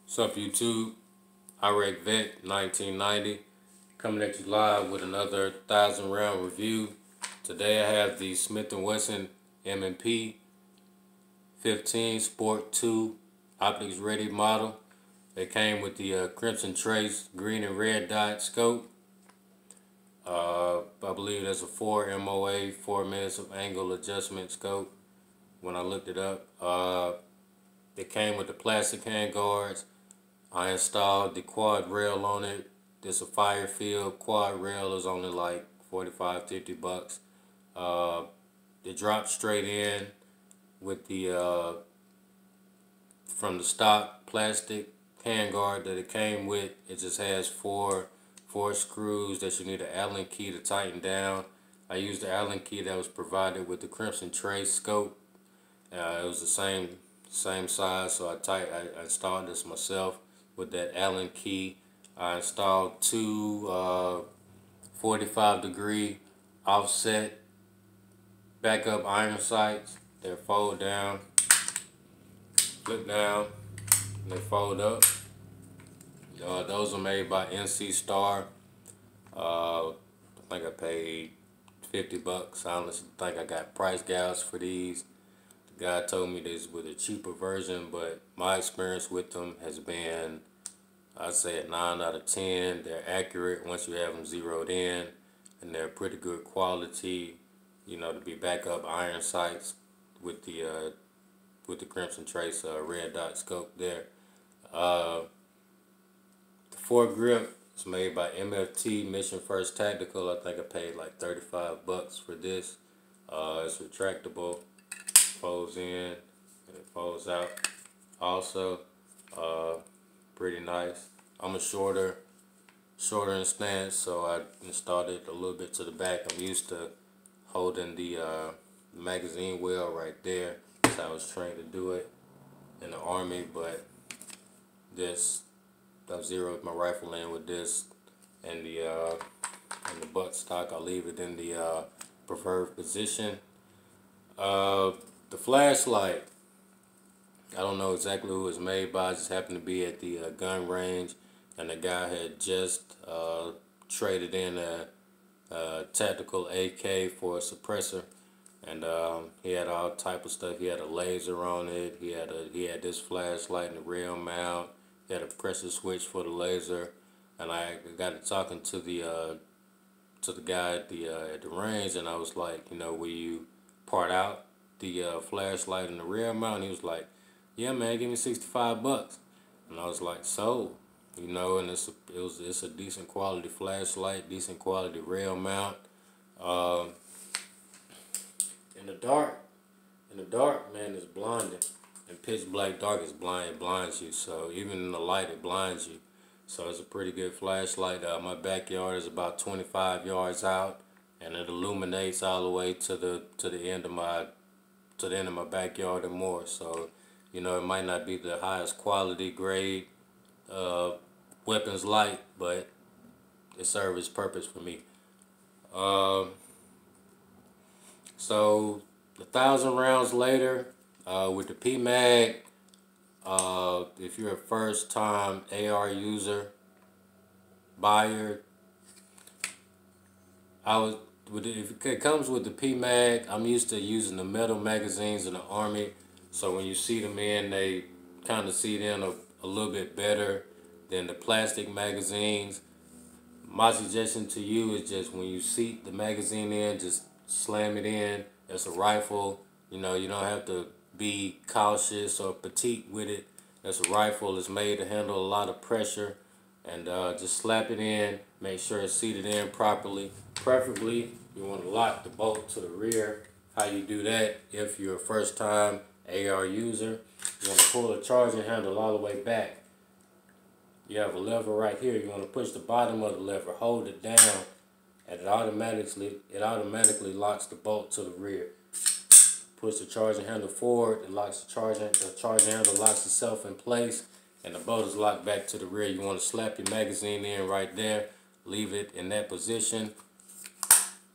What's up, YouTube? Iraq Vet 1990 coming at you live with another 1,000-round review. Today I have the Smith & Wesson M&P 15 Sport 2 optics ready model. They came with the Crimson Trace green and red dot scope. I believe there's a 4 MOA, 4 minutes of angle adjustment scope when I looked it up. It came with the plastic hand guards. I installed the quad rail on it. This a Firefield quad rail, is only like 45-50 bucks. It drops straight in with the from the stock plastic handguard that it came with. It just has four screws that you need an Allen key to tighten down. I used the Allen key that was provided with the Crimson Trace scope. It was the same size, so I installed this myself with that Allen key. I installed two 45-degree offset backup iron sights. They fold down, flip down, and they fold up. Those are made by NC Star. I think I paid 50 bucks. I honestly think I got price gouged for these. The guy told me this with a cheaper version, but my experience with them has been, I'd say, a 9 out of 10. They're accurate once you have them zeroed in, and they're pretty good quality, to be backup iron sights with the Crimson Trace red dot scope there. The foregrip is made by MFT Mission First Tactical. I think I paid like 35 bucks for this. It's retractable, folds in, and it folds out. Also, pretty nice. I'm a shorter in stance, so I installed it a little bit to the back. I'm used to holding the magazine well right there. That's how I was trained to do it in the Army, but I've zeroed my rifle in with this, and the butt stock, I'll leave it in the preferred position. The flashlight, I don't know exactly who it's made by. I just happened to be at the gun range, and the guy had just traded in a tactical AK for a suppressor, and he had all type of stuff. He had a laser on it. He had this flashlight and the rail mount. He had a pressure switch for the laser, and I got to talking to the guy at the range, and I was like, will you part out the flashlight and the rail mount? And he was like, yeah, man, give me 65 bucks. And I was like, so, and it's a decent quality flashlight, decent quality rail mount. In the dark, man, it's blinding. And pitch black dark is blinds you. So even in the light, it blinds you. So it's a pretty good flashlight. My backyard is about 25 yards out, and it illuminates all the way to the end of my backyard and more. So, it might not be the highest quality grade weapons light, but it serves its purpose for me. So 1,000 rounds later, with the PMag, if you're a first-time AR user, buyer, if it comes with the PMag, I'm used to using the metal magazines in the Army. So when you see them in, they kind of see them a little bit better than the plastic magazines. My suggestion to you is just when you seat the magazine in, just slam it in. It's a rifle. You don't have to be cautious or petite with it. It's a rifle. It's made to handle a lot of pressure. And just slap it in. Make sure it's seated in properly. Preferably, you want to lock the bolt to the rear. How you do that, if you're a first-time AR user, you want to pull the charging handle all the way back. You have a lever right here. You want to push the bottom of the lever, hold it down, and it automatically locks the bolt to the rear. Push the charging handle forward, it locks the charging handle locks itself in place, and the bolt is locked back to the rear. You want to slap your magazine in right there, leave it in that position.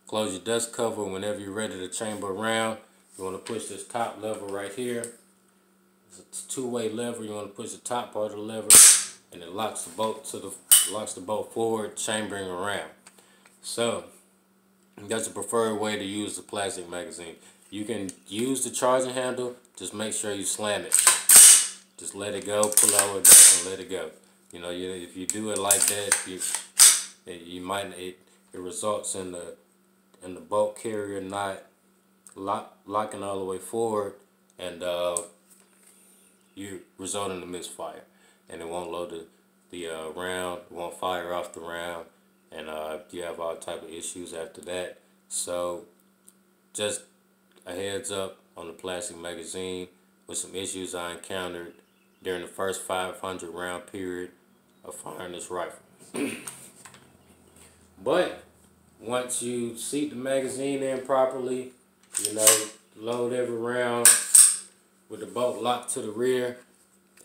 Close your dust cover whenever you're ready to chamber a round. You want to push this top lever right here, It's a two-way lever. You want to push the top part of the lever, and it locks the bolt forward, chambering around. So that's the preferred way to use the plastic magazine. You can use the charging handle. Just make sure you slam it. Just let it go. Pull all the way back and let it go. You know, if you do it like that, it results in the bolt carrier not locking all the way forward, and you result in a misfire, and it won't load the round, it won't fire off the round, and you have all type of issues after that. So just a heads up on the plastic magazine with some issues I encountered during the first 500 round period of firing this rifle. But once you seat the magazine in properly, you know, load every round with the bolt locked to the rear.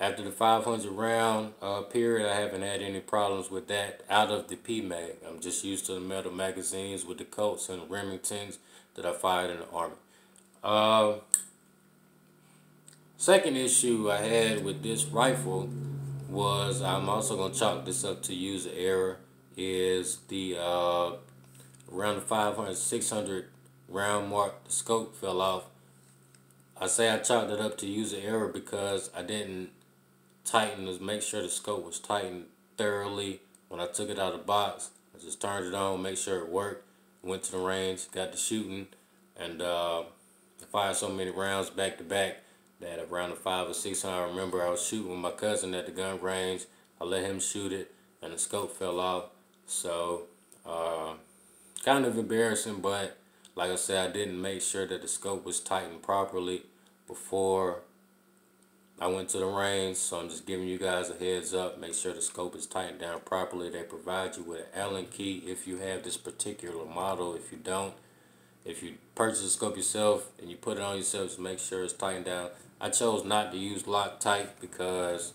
After the 500 round period, I haven't had any problems with that out of the PMag. I'm just used to the metal magazines with the Colts and Remingtons that I fired in the Army. Second issue I had with this rifle was, I'm also going to chalk this up to user error, is the around the 500, 600 round mark, the scope fell off. I say I chalked it up to user error because I didn't make sure the scope was tightened thoroughly when I took it out of the box. I just turned it on, make sure it worked, went to the range, got to shooting, and I fired so many rounds back to back that around the 500 or 600, I remember I was shooting with my cousin at the gun range. I let him shoot it, and the scope fell off. So kind of embarrassing, but like I said, I didn't make sure that the scope was tightened properly before I went to the range, so I'm just giving you guys a heads up. Make sure the scope is tightened down properly. They provide you with an Allen key if you have this particular model. If you don't, if you purchase a scope yourself and you put it on yourself, just make sure it's tightened down. I chose not to use Loctite because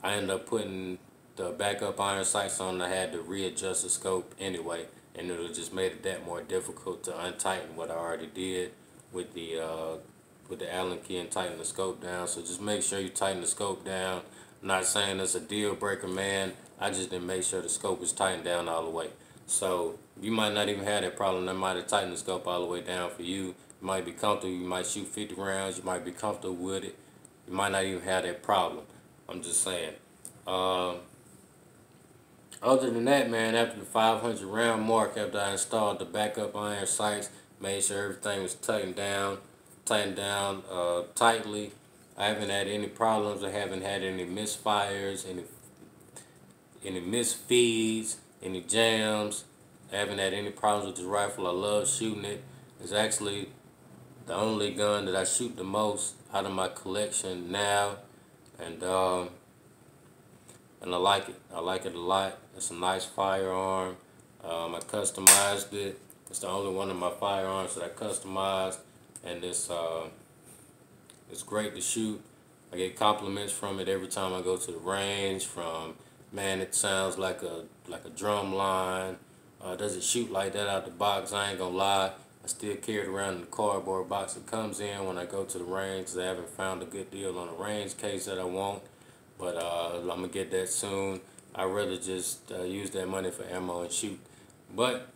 I ended up putting the backup iron sights on. I had to readjust the scope anyway, and it just made it that more difficult to untighten what I already did with the Allen key and tighten the scope down. So just make sure you tighten the scope down. I'm not saying it's a deal breaker, man. I just didn't make sure the scope was tightened down all the way. So you might not even have that problem. That might have tightened the scope all the way down for you. You might be comfortable. You might shoot 50 rounds. You might be comfortable with it. You might not even have that problem. I'm just saying. Other than that, man, after the 500 round mark, after I installed the backup iron sights, made sure everything was tightened down tightly. I haven't had any problems. I haven't had any misfires, any misfeeds, any jams. I haven't had any problems with this rifle. I love shooting it. It's actually the only gun that I shoot the most out of my collection now, and I like it. I like it a lot. It's a nice firearm. I customized it. It's the only one of my firearms that I customized, and it's great to shoot. I get compliments from it every time I go to the range. From, man, it sounds like a drum line. Does it shoot like that out the box? I ain't gonna lie. I still carry it around in the cardboard box it comes in when I go to the range, 'cause I haven't found a good deal on a range case that I want. But I'm gonna get that soon. I'd rather just use that money for ammo and shoot. But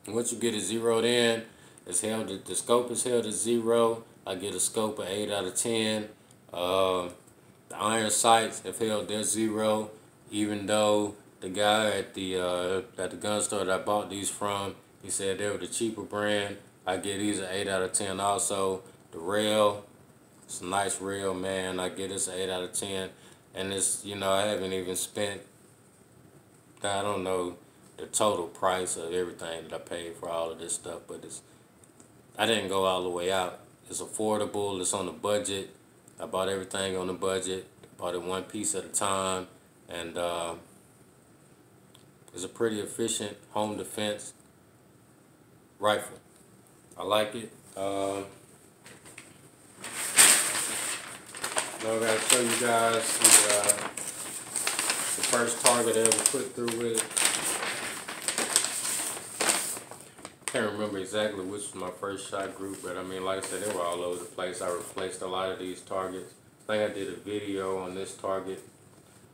once you get it zeroed in, the scope is held at 0. I get a scope of 8 out of 10. The iron sights have held their 0, even though the guy at the gun store that I bought these from, he said they were the cheaper brand. I get these an 8 out of 10 also. The rail, it's a nice rail, man. I get this an 8 out of 10. And it's, you know, I haven't even spent, I don't know the total price of everything that I paid for all of this stuff, but I didn't go all the way out. It's affordable. It's on the budget. I bought everything on the budget. Bought it one piece at a time, and it's a pretty efficient home defense rifle. I like it. Now I gotta show you guys the first target I ever put through with it. Can't remember exactly which was my first shot group, but I mean, like I said, they were all over the place. I replaced a lot of these targets. I think I did a video on this target,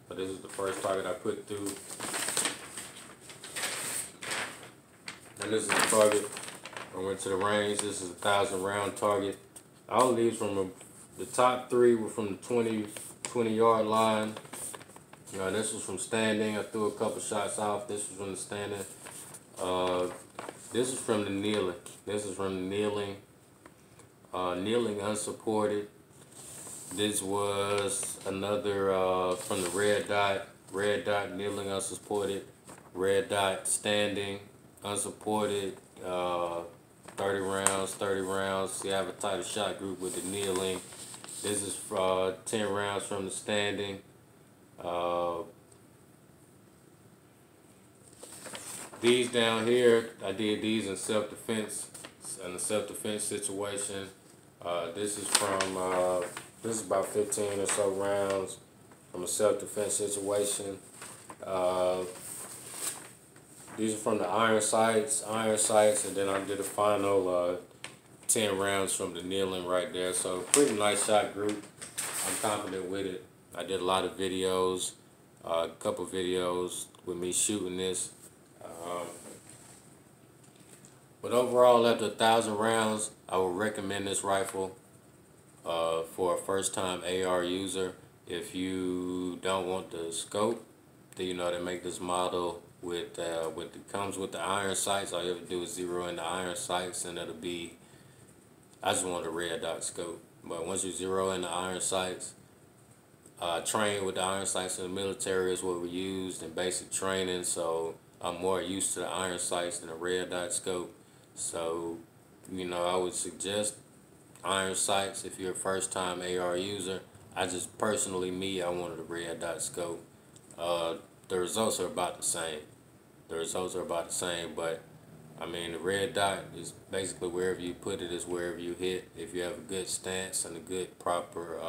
but this is the first target I put through. And this is the target. I went to the range. This is a 1,000-round target. All of these from the top three were from the 20-yard line. This was from standing. I threw a couple shots off. This was from the standing. This is from the kneeling. This is from the kneeling. Kneeling unsupported. This was another from the red dot. Red dot kneeling unsupported. Red dot standing unsupported. 30 rounds, 30 rounds. See, I have a tighter shot group with the kneeling. This is 10 rounds from the standing. These down here, I did these in self-defense, in a self-defense situation. This is from, this is about 15 or so rounds from a self-defense situation. These are from the iron sights, and then I did a final 10 rounds from the kneeling right there. So pretty nice shot group. I'm confident with it. I did a lot of videos, a couple videos with me shooting this. But overall, after 1,000 rounds, I would recommend this rifle for a first-time AR user. If you don't want the scope, then they make this model with it comes with the iron sights. All you have to do is zero in the iron sights, and it'll be. I just want a red dot scope, but once you zero in the iron sights, train with the iron sights in the military is what we used in basic training. So I'm more used to the iron sights than a red dot scope. So, I would suggest iron sights if you're a first-time AR user. I just personally, I wanted a red dot scope. The results are about the same. But I mean, the red dot is basically wherever you put it is wherever you hit. If you have a good stance and a good proper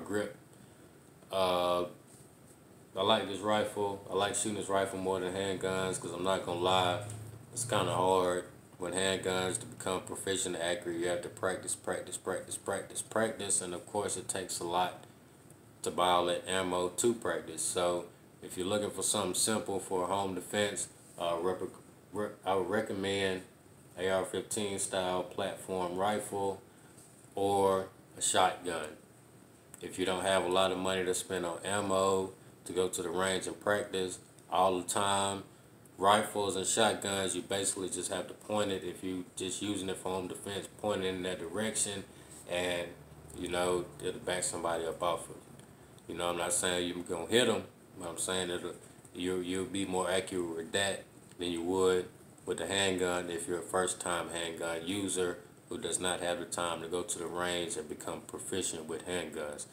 grip. I like this rifle. I like shooting this rifle more than handguns because I'm not gonna lie, it's kind of hard with handguns to become proficient and accurate. You have to practice, and of course it takes a lot to buy all that ammo to practice. So if you're looking for something simple for home defense, I would recommend AR-15 style platform rifle or a shotgun. If you don't have a lot of money to spend on ammo to go to the range and practice all the time, rifles and shotguns, you basically just have to point it. If you just using it for home defense, point it in that direction, and it'll back somebody up off of it. I'm not saying you're gonna hit them, but I'm saying that you'll be more accurate with that than you would with the handgun if you're a first-time handgun user who does not have the time to go to the range and become proficient with handguns.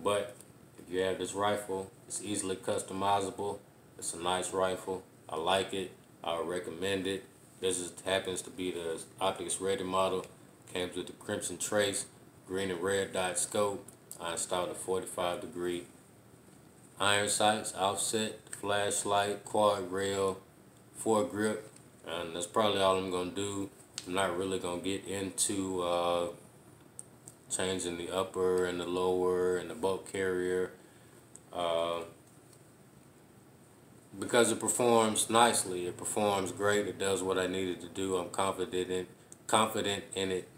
But if you have this rifle, it's easily customizable. It's a nice rifle. I like it. I would recommend it. This happens to be the optics ready model. Comes with the crimson trace, green and red dot scope. I installed a 45-degree iron sights, offset, flashlight, quad rail, foregrip, and that's probably all I'm gonna do. I'm not really gonna get into changing the upper and the lower and the bolt carrier because it performs nicely. It performs great. It does what I needed to do. I'm confident in it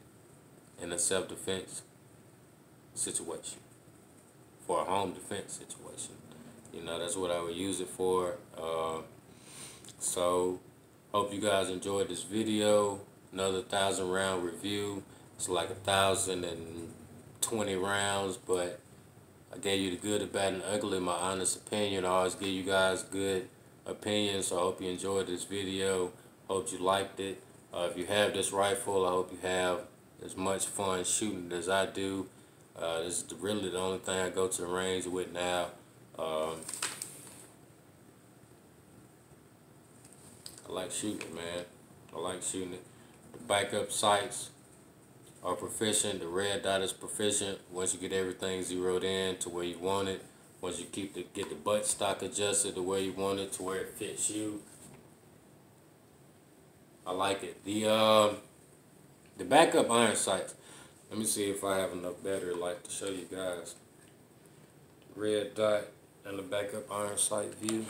in a self-defense situation, for a home defense situation. That's what I would use it for. So hope you guys enjoyed this video. Another 1,000-round review. It's like 1,020 rounds, but I gave you the good, the bad, and the ugly, my honest opinion. I always give you guys good opinions, so I hope you enjoyed this video. Hope you liked it. If you have this rifle, I hope you have as much fun shooting as I do. This is really the only thing I go to the range with now. I like shooting, man. I like shooting it. The backup sights are proficient. The red dot is proficient. Once you get everything zeroed in to where you want it, Once you get the butt stock adjusted the way you want it to where it fits you. I like it. The backup iron sights. Let me see if I have enough battery light to show you guys. Red dot and the backup iron sight view.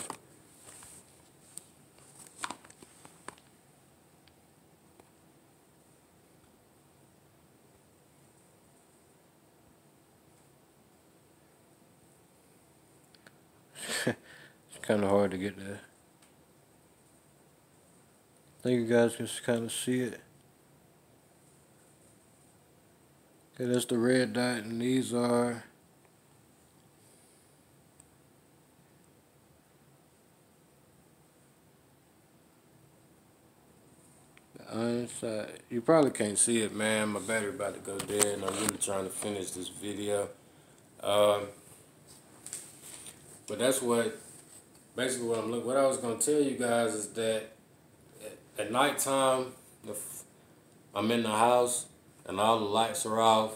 It's kind of hard to get there. I think you guys can kind of see it. Okay, that's the red dot, and these are the iron sight. You probably can't see it, man. My battery about to go dead, and I'm really trying to finish this video. But that's basically what I was gonna tell you guys is that at nighttime, if I'm in the house and all the lights are off,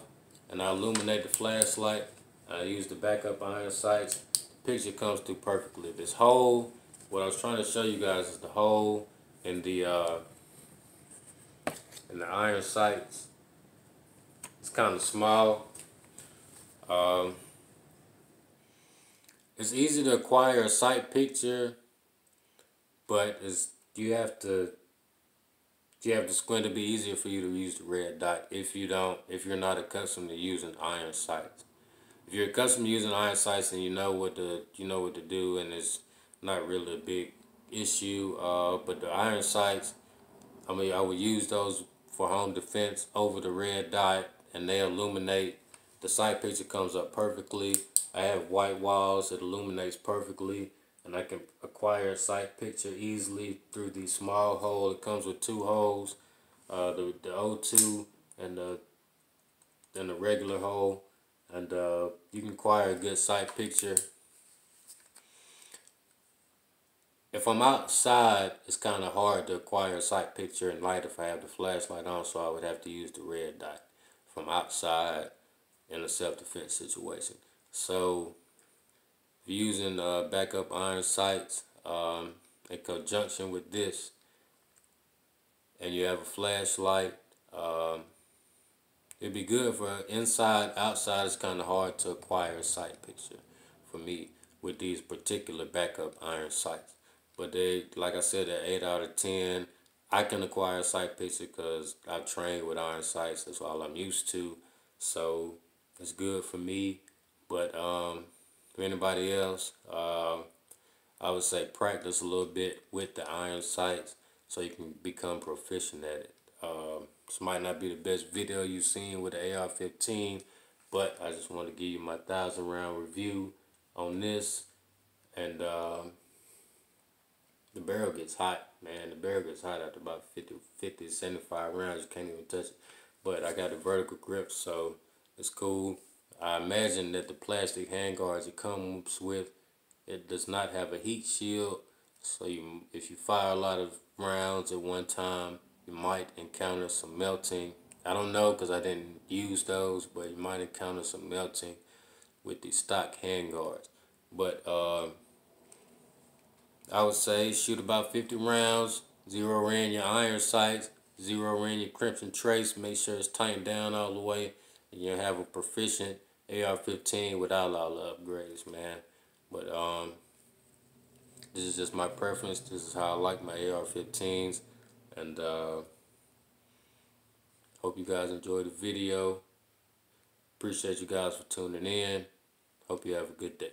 and I illuminate the flashlight, I use the backup iron sights, the picture comes through perfectly. This hole, what I was trying to show you guys is the hole in the iron sights. It's kind of small. It's easy to acquire a sight picture, but you have to squint. To be easier for you to use the red dot if you're not accustomed to using iron sights. If you're accustomed to using iron sights and you know what to do, and it's not really a big issue. But the iron sights, I mean, I would use those for home defense over the red dot, and they illuminate. The sight picture comes up perfectly. I have white walls, it illuminates perfectly, and I can acquire a sight picture easily through the small hole. It comes with two holes, the O2 and the regular hole, and you can acquire a good sight picture. If I'm outside, it's kind of hard to acquire a sight picture in light if I have the flashlight on, so I would have to use the red dot from outside in a self-defense situation. So if you're using backup iron sights in conjunction with this, and you have a flashlight, it'd be good for inside. Outside, it's kind of hard to acquire a sight picture for me with these particular backup iron sights. But they, like I said, they're 8 out of 10. I can acquire a sight picture because I've trained with iron sights. That's all I'm used to. So it's good for me. But for anybody else, I would say practice a little bit with the iron sights so you can become proficient at it. This might not be the best video you've seen with the AR-15, but I just want to give you my 1,000-round review on this. And the barrel gets hot, man. The barrel gets hot after about 50, 75 rounds. You can't even touch it. But I got a vertical grip, so it's cool. I imagine that the plastic handguards it comes with, it does not have a heat shield. So if you fire a lot of rounds at one time, you might encounter some melting. I don't know because I didn't use those, but you might encounter some melting with the stock handguards. But I would say shoot about 50 rounds, zero in your iron sights, zero in your crimson trace, make sure it's tightened down all the way, and you'll have a proficient AR-15 without all the upgrades, man. But this is just my preference. This is how I like my AR-15s, and hope you guys enjoyed the video. Appreciate you guys for tuning in. Hope you have a good day.